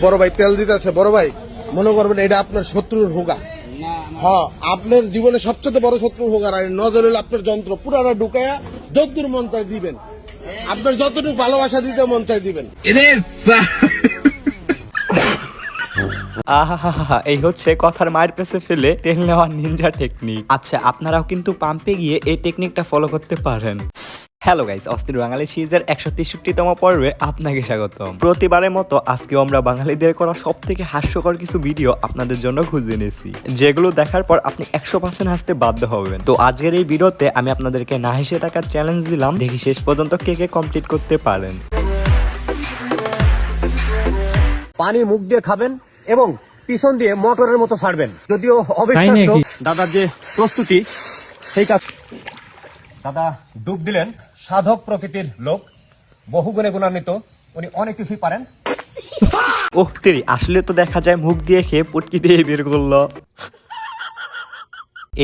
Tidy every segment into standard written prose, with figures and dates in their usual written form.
বড় ভাই তেল দিতেছে, বড় ভাই মনে করবেন এটা আপনার শত্রুর হোগা। হ্যাঁ, আপনার জীবনে সবচেয়ে বড় শত্রুর হোগা। আর নজর হলো আপনার যন্ত্র পুরাটা ঢুকায়া যতদূর মন চাই দিবেন, আপনার যতটুকু ভালোবাসা দিতে মন চাই দিবেন। আহা, এই হচ্ছে কথার মায়ের পেছে ফেলে তেল নেওয়ার নিনজা টেকনিক। আচ্ছা, আপনারাও কিন্তু পাম্পে গিয়ে এই টেকনিকটা ফলো করতে পারেন। হ্যালো গাইস, অস্থির বাঙালি সিরিজের 163তম পর্বে আপনাকে স্বাগতম। প্রতিবারের মতো আজকেও আমরা বাঙালিদের করা সব থেকে হাস্যকর কিছু ভিডিও আপনাদের জন্য খুঁজে এনেছি, যেগুলো দেখার পর আপনি 100% হাসতে বাধ্য হবেন। তো আজকের এই ভিডিওতে আমি আপনাদেরকে না হেসে থাকার চ্যালেঞ্জ দিলাম, দেখি শেষ পর্যন্ত কে কে কমপ্লিট করতে পারেন। পানি মুখ দিয়ে খাবেন এবং পিছন দিয়ে মোটরের মতো ছাড়বেন। যদিও অবিশ্বাস্য দাদার যে প্রস্তুতি, সেই কাজ। দাদা ডুব দিলেন, সাধক প্রকৃতির লোক, বহু গুণে গুণান্বিত, উনি অনেক কিছুই পারেন। ওহ তেরি, আসলে তো দেখা যায় মুখ দিয়ে খেয়ে পুটকি দিয়ে বের করলো।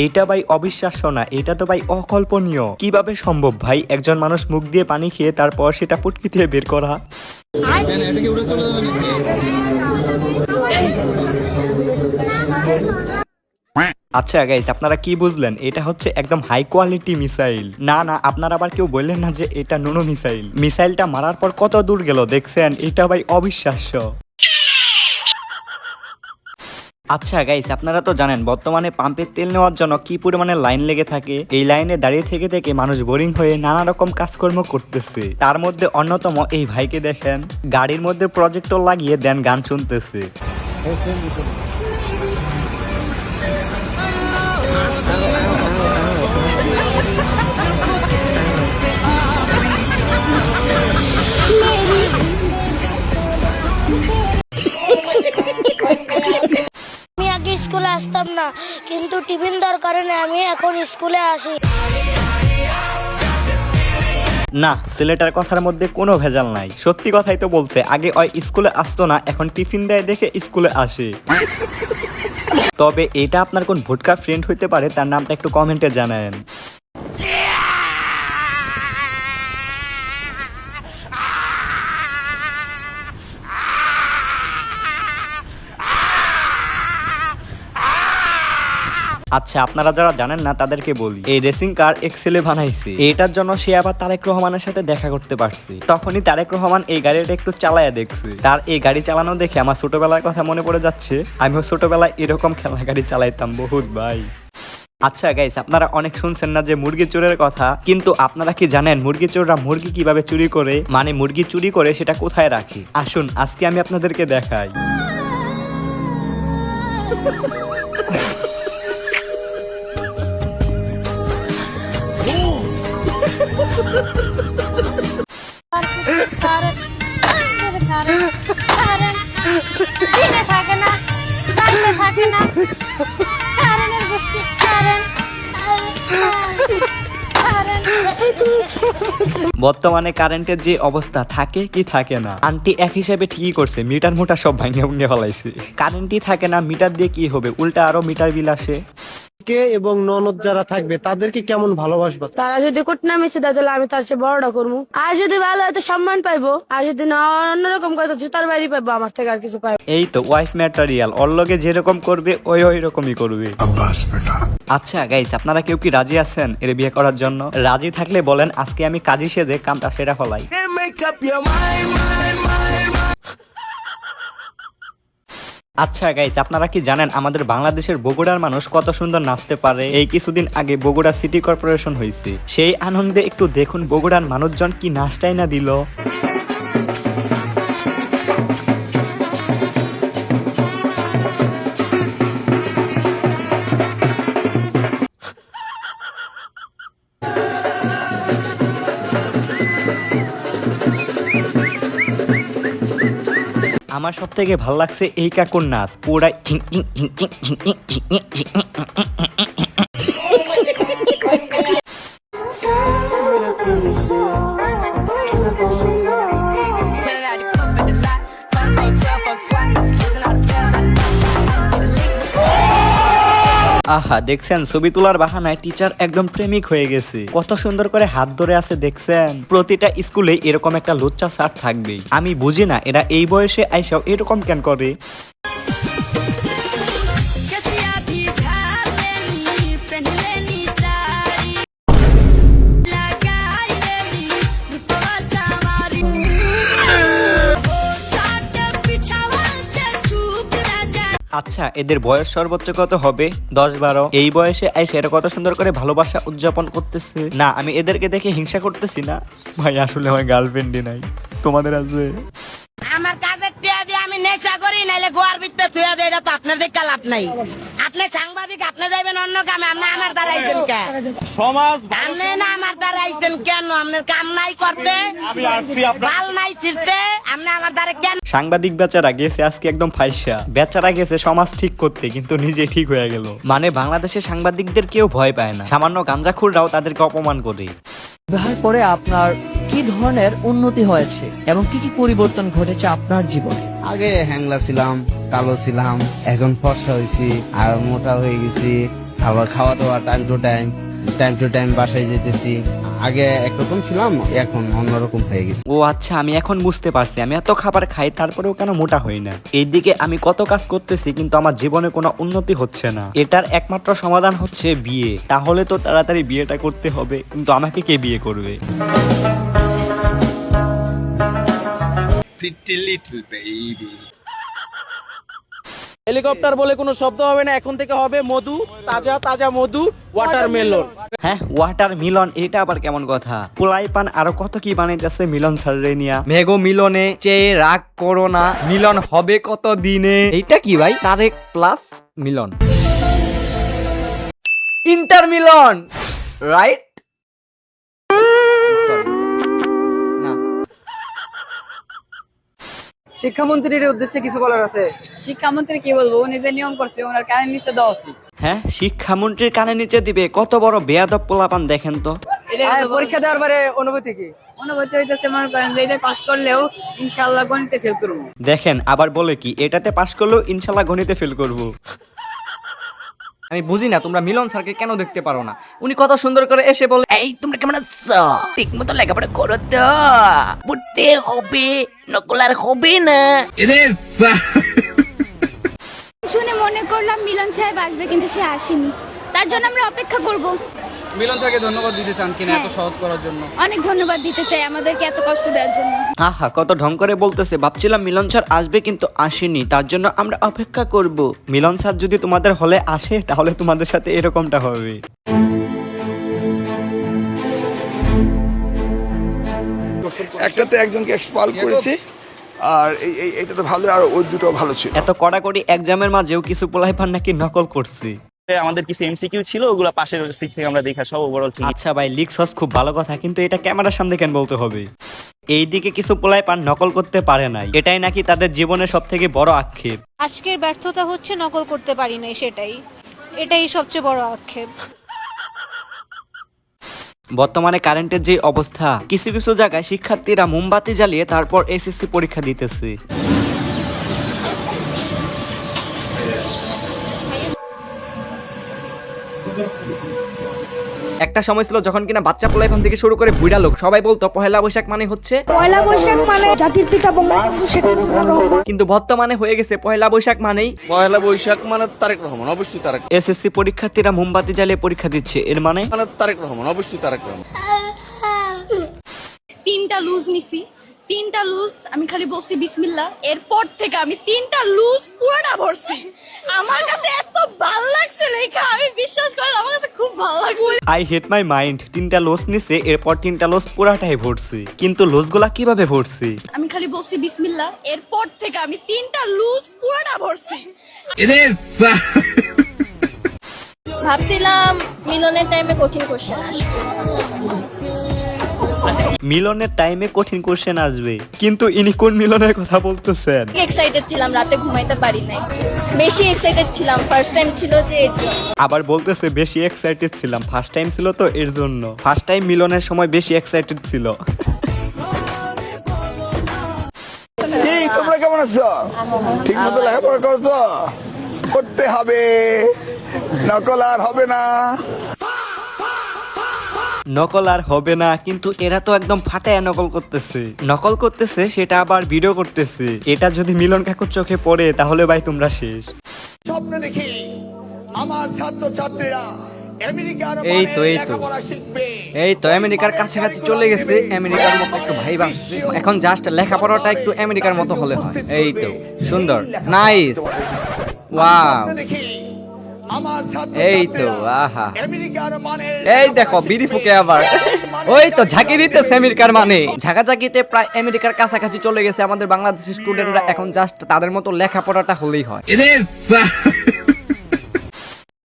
এইটা ভাই অবিশ্বাস্য না, এটা তো ভাই অকল্পনীয়। কিভাবে সম্ভব ভাই একজন মানুষ মুখ দিয়ে পানি খেয়ে তারপর সেটা পুটকি দিয়ে বের করা? আচ্ছা গাইস, আপনারা কি বুঝলেন? এটা হচ্ছে একদম হাই কোয়ালিটি মিসাইল। না, আপনারা আবার কেউ বললেন না যে এটা নুনো মিসাইল। মিসাইলটা মারার পর কত দূর গেল দেখছেন? এটা ভাই অবিশ্বাস্য। আচ্ছা গাইস, আপনারা তো জানেন বর্তমানে পাম্পের তেল নেওয়ার জন্য কি পরিমাণে লাইন লেগে থাকে। এই লাইনে দাঁড়িয়ে থেকে থেকে মানুষ বোরিং হয়ে নানা রকম কাজকর্ম করতেছে। তার মধ্যে অন্যতম এই ভাইকে দেখেন, গাড়ির মধ্যে প্রজেক্টর লাগিয়ে দেন গান শুনতেছে। আমি আগে স্কুলে আসতাম না, কিন্তু টিফিন দেওয়ার কারণে আমি এখন স্কুলে আসি। না, ছেলেটার কথার মধ্যে কোনো ভেজাল নাই, সত্যি কথাই তো বলছে। আগে ওই স্কুলে আসতো না, এখন টিফিন দেয় দেখে স্কুলে আসে। তবে এটা আপনার কোন ভোটকা ফ্রেন্ড হইতে পারে, তার নামটা একটু কমেন্টে জানায়েন। আচ্ছা, আপনারা যারা জানেন না তাদেরকে বলি, এই রেসিং কার এক্সেলে বানাইছে। এটার জন্য সে আবার তারেক রহমানের সাথে দেখা করতে পারছে। তখনই তারেক রহমান এই গাড়িটা একটু চালায়া দেখছে। তার এই গাড়ি চালানো দেখে আমার ছোটবেলার কথা মনে পড়ে যাচ্ছে। আমিও ছোটবেলায় এরকম খেলা গাড়ি চালাইতাম বহুত ভাই। আচ্ছা গাইস, আপনারা অনেক শুনছেন না যে মুরগি চোরের কথা, কিন্তু আপনারা কি জানেন মুরগি চোররা মুরগি কিভাবে চুরি করে? মানে মুরগি চুরি করে সেটা কোথায় রাখে? আসুন আজকে আমি আপনাদেরকে দেখাই। বর্তমানে কারেন্টের যে অবস্থা, থাকে কি থাকে না। আন্টি এক হিসেবে ঠিকই করছে, মিটার মোটা সব ভাঙে উঙ্গে ফেলাইছে। কারেন্টই থাকে না, মিটার দিয়ে কি হবে? উল্টা আরো মিটার বিল আসে। কে এবং ননদ যারা থাকবে তাদেরকে কেমন ভালোবাসবা? তারা যদি কঠিন মিশে দেয় তাহলে আমি তার চেয়ে বড়টা করবো। আর যদি ভালো হয়তো সম্মান পাইবো, আর যদি না অন্যরকম কথা জুতার বাড়ি পাইবো, আমার থেকে আর কিছু পাইবো। এই তো ওয়াইফ ম্যাটেরিয়াল, ওর লগে যেরকম করবে ওই রকমই করবে। আচ্ছা গাইস, আপনারা কেউ কি রাজি আছেন এর বিয়ে করার জন্য? রাজি থাকলে বলেন, আজকে আমি কাজী সেজে কামটা সেরা ফলাই। আচ্ছা গাইস, আপনারা কি জানেন আমাদের বাংলাদেশের বগুড়ার মানুষ কত সুন্দর নাচতে পারে? এই কিছুদিন আগে বগুড়া সিটি কর্পোরেশন হয়েছে, সেই আনন্দে একটু দেখুন বগুড়ার মানুষজন কি নাচটাই না দিল। আমার সব থেকে ভালো লাগছে এই কাকুর নাচ, পুরাই আহা দেখছেন, ছবি তোলার বাহানায় টিচার একদম প্রেমিক হয়ে গেছে। কত সুন্দর করে হাত ধরে আছে দেখছেন। প্রতিটা স্কুলে এরকম একটা লুচ্চা স্যার থাকবেই। আমি বুঝি না এরা এই বয়সে আইসাও এরকম কেন করে। আচ্ছা এদের বয়স সর্বোচ্চ কত হবে? 10-12। এই বয়সে আইসে এরা কত সুন্দর করে ভালোবাসা উদযাপন করতেছে। না আমি এদেরকে দেখে হিংসা করতেছি না ভাই, আসলে আমার গার্লফ্রেন্ডই নাই, তোমাদের আছে? আমার কাজের টিয়া দিয়ে আমি নেশা করি, নাইলে গোয়ার ভিতরে থুয়া দেয়, এটা তো আপনার দেখা লাভ নাই। আপনি সাংবাদিক, আপনি যাইবেন অন্য কামে, আপনি আমার দ্বারা আইছেন কেন? সমাজ আপনি না আমার দ্বারা আইছেন কেন? আপনার কাম নাই করতে, বাল নাই ছিড়তে, আপনি আমার দ্বারা কেন? সাংবাদিক বেচারা গেছে আজকে একদম ফাইসা। বেচারা গেছে সমাজ ঠিক করতে, কিন্তু নিজে ঠিক হয়ে গেল। মানে বাংলাদেশের সাংবাদিকদের কেউ ভয় পায় না, সামান্য গাঁজাখুররাও তাদেরকে অপমান করে। বিবাহের পরে আপনার কি ধরনের উন্নতি হয়েছে এবং কি কি পরিবর্তন ঘটেছে আপনার জীবনে? আগে হ্যাংলা ছিলাম, কালো ছিলাম, এখন ফর্সা হয়েছি আর মোটা হয়ে গেছি। আবার খাওয়া দাওয়া টাইম টু টাইম বাসায় যেতেছি। আগে একরকম ছিলাম, এখন অন্যরকম হয়ে গেছি। ও আচ্ছা, আমি এখন বুঝতে পারছি আমি এত খাবার খাই তারপরেও কেন মোটা হই না। এইদিকে আমি কত কাজ করতেছি কিন্তু আমার জীবনে কোনো উন্নতি হচ্ছে না। এটার একমাত্র সমাধান হচ্ছে বিয়ে। তাহলে তো তাড়াতাড়ি বিয়েটা করতে হবে, কিন্তু আমাকে কে বিয়ে করবে? হেলিকপ্টার বলে কোনো শব্দ হবে না, এখন থেকে হবে মধু, তাজা তাজা মধু, ওয়াটারমেলন। হ্যাঁ ওয়াটার মিলন, এটা আবার কেমন কথা? পোলাই পান আরো কত কি বানাইতেছে মিলন স্যারের নিয়া। মেঘো মিলনে চেয়ে রাগ করো না, মিলন হবে কত দিনে। এইটা কি ভাই? তারেক প্লাস মিলন, ইন্টার মিলন, রাইট? শিক্ষামন্ত্রীর উদ্দেশ্যে কিছু বলার আছে? শিক্ষামন্ত্রী কি বলবো, উনি যে নিয়ম করছে ওনার কানের নিচে দেওয়া উচিত। হ্যাঁ শিক্ষামন্ত্রীর কানে নিচে দিবে? কত বড় বেয়াদব পোলাপান দেখেন তো। পরীক্ষা দেওয়ার পরে অনুভূতি কি? অনুভূতি হইতেছে মনে করেন যে এটা পাস করলেও ইনশাআল্লাহ গণিতে ফেল করবো। দেখেন আবার বলে কি এটাতে পাশ করলেও ইনশাল্লাহ গণিতে ফেল করবো। আমি বুঝি না তোমরা মিলন স্যারকে কেন দেখতে পারো না? উনি কত সুন্দর করে এসে বলে, এই তোমরা কেমন আছো? ঠিক মতো লেখাপড়া করো তো, পড়তে হবে, নকল আর হবে না। শুনে মনে করলাম মিলন সাহেব আসবে, কিন্তু সে আসেনি। তার জন্য আমরা অপেক্ষা করব। মিলন স্যারকে ধন্যবাদ দিতে চান কিনা এত সহজ করার জন্য? অনেক ধন্যবাদ দিতে চাই আমাদেরকে এত কষ্ট দেওয়ার জন্য। আহা কত ঢং করে বলতেছে। ভাবছিলাম মিলন স্যার আসবে কিন্তু আসেনি, তার জন্য আমরা অপেক্ষা করব। মিলন স্যার যদি তোমাদের হলে আসে তাহলে তোমাদের সাথে এরকমটা হবে। একটাতে একজনকে এক্সপাল করেছি, আর এইটা তো ভালো, আর ওই দুটো ভালো ছিল। এত কড়াকড়ি এক্সামের মাঝেও কিছু পোলাইপান নাকি নকল করছে। আমাদের কিছু এমসিকিউ ছিল, ওগুলো পাশের সিট থেকে আমরা দেখা সব ওভারঅল ঠিক। আচ্ছা ভাই লিখছস খুব ভালো কথা, কিন্তু এটা ক্যামেরার সামনে কেন বলতে হবে? এইদিকে কিছু পোলাইপান নকল করতে পারে নাই, এটাই নাকি তাদের জীবনের সবথেকে বড় আক্ষেপ। আজকের ব্যর্থতা হচ্ছে নকল করতে পারি নাই, এটাই সবচেয়ে বড় আক্ষেপ। বর্তমানে কারেন্টের যে অবস্থা, কিছু কিছু জায়গায় শিক্ষার্থীরা মোমবাতি জ্বালিয়ে তারপর এসএসসি পরীক্ষা দিতেছে। একটা সময় ছিল যখন কিনা বাচ্চা পোলাইপান থেকে শুরু করে বুড়া লোক সবাই বলতো পহেলা বৈশাখ মানে হচ্ছে পয়লা বৈশাখ মানে জাতির পিতা বঙ্গবন্ধু শেখ মুজিবুর রহমান। কিন্তু বর্তমানে হয়ে গেছে পহেলা বৈশাখ মানেই পয়লা বৈশাখ মানে তারেক রহমান, অবশ্যই তারেক। এসএসসি পরীক্ষার্থীরা মোমবাতি জ্বালিয়ে পরীক্ষা দিচ্ছে, এর মানে তারেক রহমান, অবশ্যই তারেক রহমান। 3টা লুজ নিছি, 3টা লুজ আমি খালি বলছি বিসমিল্লাহ, এরপর থেকে আমি 3টা লুজ পুরোটা ভরছি। আমার কাছে এত ভালো লাগছে লেখা, আমি বিশ্বাস করেন আমার কাছে খুব ভালো লাগছে। I hate my mind. 3টা লোস নিছে, এরপর 3টা লোস পুরাটাই ভরছে। কিন্তু লোসগুলা কিভাবে ভরছে? আমি খালি বলছি বিসমিল্লাহ, এরপর থেকে আমি 3টা লুজ পুরোটা ভরছি। ভাবছিলাম মিলনের টাইমে কঠিন কোশ্চেন আসবে। মিলনের টাইমে কঠিন কোশ্চেন আসবে, কিন্তু ইনি কোন মিলনের কথা বলতেছেন? এক্সাইটেড ছিলাম, রাতে ঘুমাইতে পারি নাই, বেশি এক্সাইটেড ছিলাম, ফার্স্ট টাইম ছিল যে এর জন্য। আবার বলতেছে বেশি এক্সাইটেড ছিলাম, ফার্স্ট টাইম ছিল তো এর জন্য। ফার্স্ট টাইম মিলনের সময় বেশি এক্সাইটেড ছিল। এই তোমরা কেমন আছো? ঠিক মতো লেখাপড়া করছো? করতে হবে, নকল আর হবে না। নকল আর হবে না, কিন্তু এরা তো একদম ফাটায় নকল করতেছে সেটা আবার ভিডিও করতেছে। এটা যদি মিলন কাকুর চোখে পড়ে তাহলে ভাই তোমরা শেষ। স্বপ্ন দেখি আমার ছাত্র ছাত্রীরা আমেরিকার এই তো আমেরিকার কাছাকাছি চলে গেছে, আমেরিকার মতো একটু ভাই বাসছে। এখন জাস্ট লেখাপড়াটা একটু আমেরিকার মতো হলে হয়। এই তো সুন্দর, নাইস, ওয়াও, এই তো আহা, এই দেখো বিড়ি ফুকে আবার, ওই তো ঝাঁকি দিতেছে আমেরিকার মানে। ঝাঁকাঝাঁকিতে প্রায় আমেরিকার কাছাকাছি চলে গেছে আমাদের বাংলাদেশের স্টুডেন্টরা। এখন জাস্ট তাদের মতো লেখাপড়াটা হলেই হয়।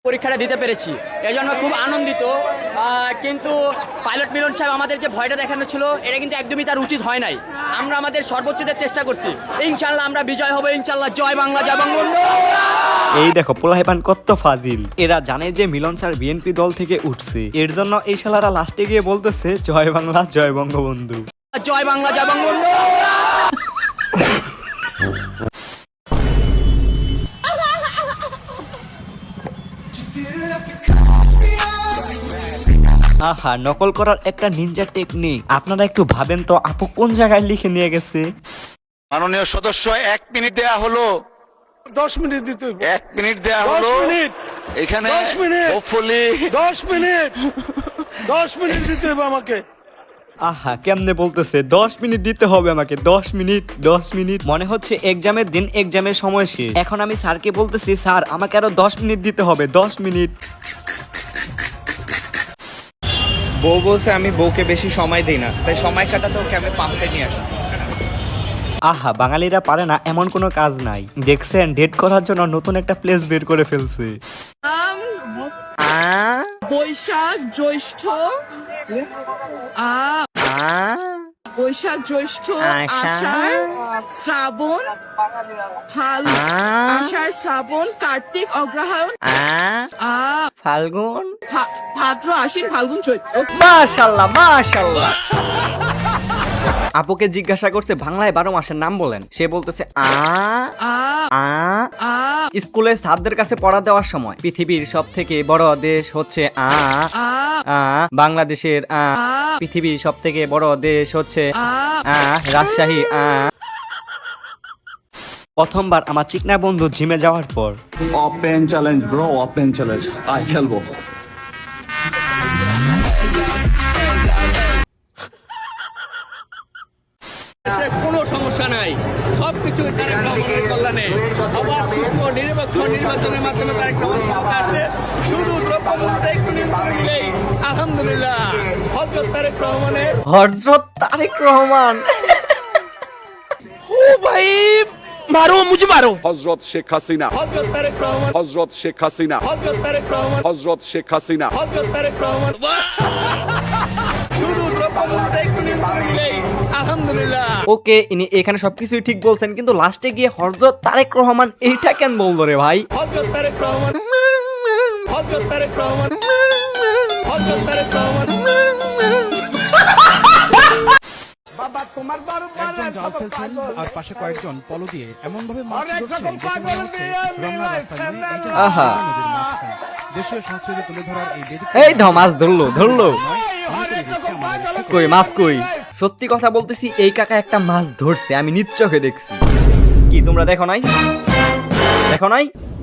পরীক্ষাটা দিতে পেরেছি, এই জন্য খুব আনন্দিত। কিন্তু পাইলট মিলন সাহেব আমাদের যে ভয়টা দেখানো ছিল, এটা কিন্তু একদমই তার উচিত হয় নাই। আমরা আমাদের সর্বোচ্চ দেওয়ার চেষ্টা করছি, ইনশাল্লাহ আমরা বিজয় হবে, ইনশাল্লাহ। জয় বাংলা, জয় বঙ্গবন্ধু। এই দেখো পোলাইপান কত ফাজিল। এরা জানে যে মিলন স্যার বিএনপি দল থেকে উঠছে, এর জন্য এই শালারা লাস্টে গিয়ে বলতেছে জয় বাংলা, জয় বঙ্গবন্ধু। জয় বাংলা, জয় বঙ্গবন্ধু। আহা, নকল করার একটা নিনজা টেকনিক। আপনারা একটু ভাবেন তো আপু কোন জায়গায় লিখে নিয়ে গেছে। মাননীয় সদস্য 1 মিনিট দেয়া হলো, 10 মিনিট দিতে 1 মিনিট দেয়া হলো, 10 মিনিট এখানে 10 মিনিট হোপফুলি 10 মিনিট 10 মিনিট দিতে হবে আমাকে। আহা, কেমনে বলতেছে 10 মিনিট দিতে হবে আমাকে, 10 মিনিট 10 মিনিট। মনে হচ্ছে এক্সামের দিন, এক্সামের সময় শেষ। এখন আমি স্যারকে বলতেছি স্যার আমাকে আরো 10 মিনিট দিতে হবে, 10 মিনিট। বউ বলছে আমি বউকে বেশি সময় দিই না, তাই সময় কাটাতে ওকে আমি পাম্পে নিয়ে আসছি। আহা, বাঙালিরা পারে না এমন কোনো কাজ নাই। দেখছেন ডেট করার জন্য নতুন একটা প্লেস বের করে ফেলছে। বৈশাখ জ্যৈষ্ঠ, বৈশাখ জ্যৈষ্ঠ, আষাঢ় শ্রাবণ, আষাঢ় শ্রাবণ কার্তিক অগ্রহায়ণ, ফাল্গুন, ভাদ্র আশ্বিন ফাল্গুন চৈত্র। মাশাআল্লাহ মাশাআল্লাহ। আপুকে জিজ্ঞাসা করছে বাংলায় 12 মাসের নাম বলেন, সে বলতেছে স্কুলে ছাত্রদের কাছে পড়া দেওয়ার সময় পৃথিবীর সব থেকে বড় দেশ হচ্ছে বাংলাদেশের পৃথিবীর সব থেকে বড় দেশ হচ্ছে রাজশাহী। প্রথমবার আমার চিকনা বন্ধু জিমে যাওয়ার পর open challenge bro, open challenge, I খেলবো। কোনো সমস্যা নাই, সবকিছু তারেক রহমানের কল্যাণে। আবার সুষ্ঠু নিরপেক্ষ নির্বাচনের মাধ্যমে তারেক রহমান ক্ষমতা আসছে, শুধু দ্রব্যমূল্যটা একটু নিয়ন্ত্রণে নিলেই আলহামদুলিল্লাহ। হযরত তারেক রহমানের, হযরত তারেক রহমান। ও ভাই মারো মুঝে মারো। হযরত শেখ হাসিনা, হযরত তারেক রহমান, হযরত শেখ হাসিনা, হযরত তারেক রহমান, হযরত শেখ হাসিনা, হযরত তারেক রহমান। শুধু দ্রব্যমূল্যটা একটু নিয়ন্ত্রণে নিলেই আলহামদুলিল্লাহ। ওকে, ইনি এখানে সবকিছুই ঠিক বলছেন, কিন্তু লাস্টে গিয়ে হযরত তারেক রহমান এইটা কেন বললো রে ভাই? হযরত তারেক রহমান, হযরত তারেক রহমান, হযরত তারেক রহমান। বাবা তোমার বড় বড় জাল ফেলছেন আর পাশে কয়েকজন পলো দিয়ে এমন ভাবে মাছ ধরছে রমনা রাস্তায়, আহা, দেশীয় সংস্কৃতি তুলে ধরার এই ধ মাছ ধরলো। কই মাছ কই? সত্যি কথা বলতেছি, এই কাকা একটা মাছ ধরছে, আমি নিজ চোখে দেখছি। কি তোমরা দেখো নাই?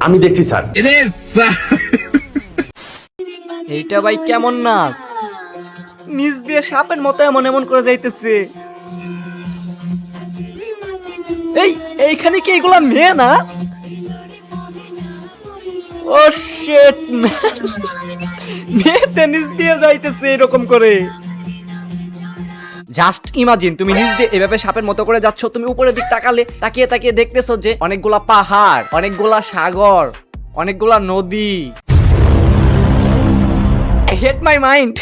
আমি দেখছি স্যার। এইটা ভাই কেমন নাচ? নিজ দিয়ে সাপের মতো এমন করে যাইতেছে। এইখানে কি এগুলা মেয়ে না? ও শিট ম্যান, মেয়েতে নিজ দিয়ে যাইতেছে এরকম করে। জাস্ট ইমাজিন, তুমি নিজ দিয়ে এভাবে সাপের মতো করে যাচ্ছ, তুমি উপরের দিক তাকিয়ে দেখতেছো যে অনেকগুলা পাহাড়, অনেকগুলা সাগর, অনেকগুলা নদী। হেট মাই মাইন্ড।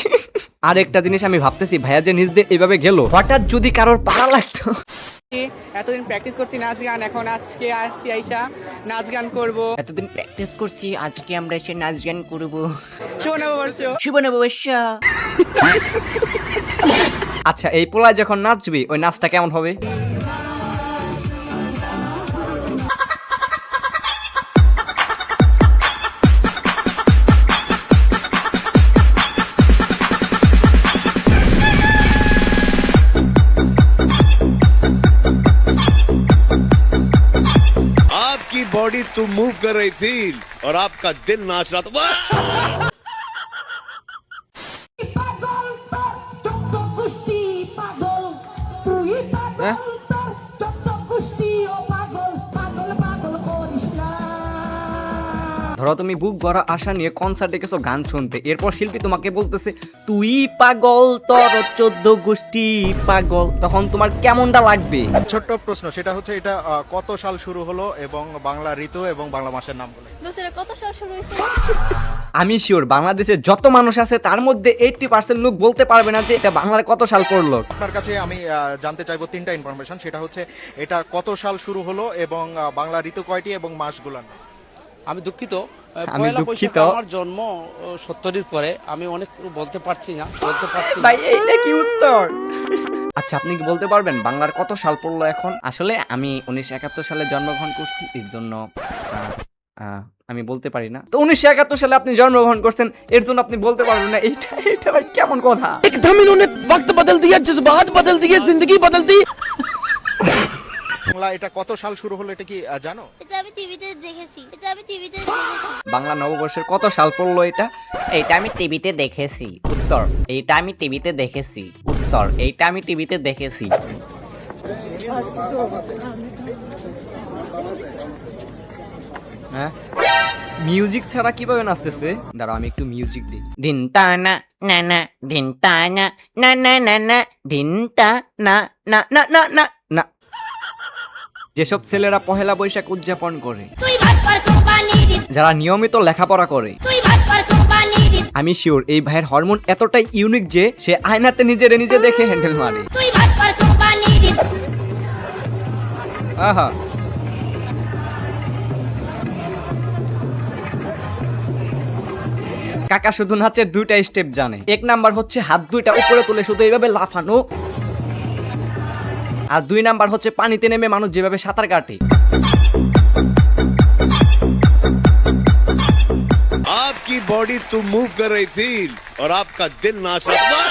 আর একটা জিনিস আমি ভাবতেছি, ভাইয়া যে নিজ দিয়ে এভাবে গেল, হঠাৎ যদি কারোর পাড়া লাগতো। এতদিন প্র্যাকটিস করছি নাচ গান, এখন আজকে আসছি আইসা নাচ গান করবো। এতদিন প্র্যাকটিস করছি, আজকে আমরা এসে নাচ গান করবো। শুভ নববর্ষ। আচ্ছা, এই পোলায় যখন নাচবি ওই নাচটা কেমন হবে? आपकी बॉडी तो मूव कर रही थी और आपका दिल नाच रहा था। ধরো তুমি বুক ভরা আশা নিয়ে কনসার্টে গেছো গান শুনতে, এরপর শিল্পী তোমাকে বলতেছে তুই পাগল তোর 14 গোষ্ঠী পাগল, তখন তোমার কেমনটা লাগবে? ছোট্ট প্রশ্ন, সেটা হচ্ছে এটা কত সাল শুরু হলো এবং বাংলা ঋতু এবং বাংলা মাসের নাম বলে। কত সাল শুরু হয়েছে? আমি শিওর বাংলাদেশে যত মানুষ আছে তার মধ্যে 80% লোক বলতে পারবে না যে এটা বাংলার কত সাল পড়লো। আপনার কাছে আমি জানতে চাইবো 3টা ইনফরমেশন, সেটা হচ্ছে এটা কত সাল শুরু হলো এবং বাংলা ঋতু কয়টি এবং মাসগুলোর নাম। আমি দুঃখিত, পয়লা বৈশাখ আমার জন্ম 70-এর পরে, আমি অনেক বলতে পারছি না ভাই এইটা কি উত্তর? আচ্ছা আপনি কি বলতে পারবেন বাংলার কত সাল পড়লো এখন? আসলে আমি 1971 সালে জন্মগ্রহণ করছি, এর জন্য আমি বলতে পারি না। তো 1971 সালে আপনি জন্মগ্রহণ করছেন, এর জন্য আপনি বলতে পারবেন না, এইটা ভাই কেমন কথা? একদম ইन्होंने वक्त बदल दिया, जज्बात बदल दिए, जिंदगी बदल दी। বাংলা এটা কত সাল শুরু হলো এটা কি জানো? এটা আমি টিভিতে দেখেছি। বাংলা নববর্ষের কত সাল পড়লো এটা? এইটা আমি টিভিতে দেখেছি। উত্তর এইটা আমি টিভিতে দেখেছি। উত্তর এইটা আমি টিভিতে দেখেছি। হ্যাঁ, মিউজিক ছাড়া কিভাবে নাচতেছে? দাঁড়াও আমি একটু মিউজিক দিই। দিন টা না না না, দিন টা না না না না না, দিন টা না না না না না না। যেসব ছেলেরা পহেলা বৈশাখ উদযাপন করে, যারা নিয়মিত লেখাপড়া করে, আমি শিওর এই ভাইয়ের হরমোন এতটাই ইউনিক যে সে আয়নাতে নিজে দেখে হ্যান্ডেল মারে। আহা, কাকা শুধু নাচের 2টা স্টেপ জানে। 1 নাম্বার হচ্ছে হাত 2টা উপরে তুলে শুধু এইভাবে লাফানো, আর 2 নাম্বার হচ্ছে পানিতে নেমে মানুষ যেভাবে সাঁতার কাটে। आपकी बॉडी तो मूव कर रही थी और आपका दिल नाच रहा था।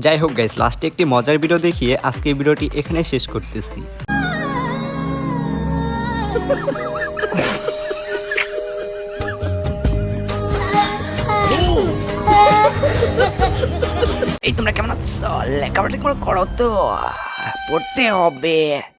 যাই হোক গাইস, লাস্টে একটি মজার ভিডিও দেখিয়ে আজকে ভিডিওটি এখানে শেষ করতেছি। এই তোমরা কেমন আছো? লেখাপড়া করো তো, পড়তে হবে।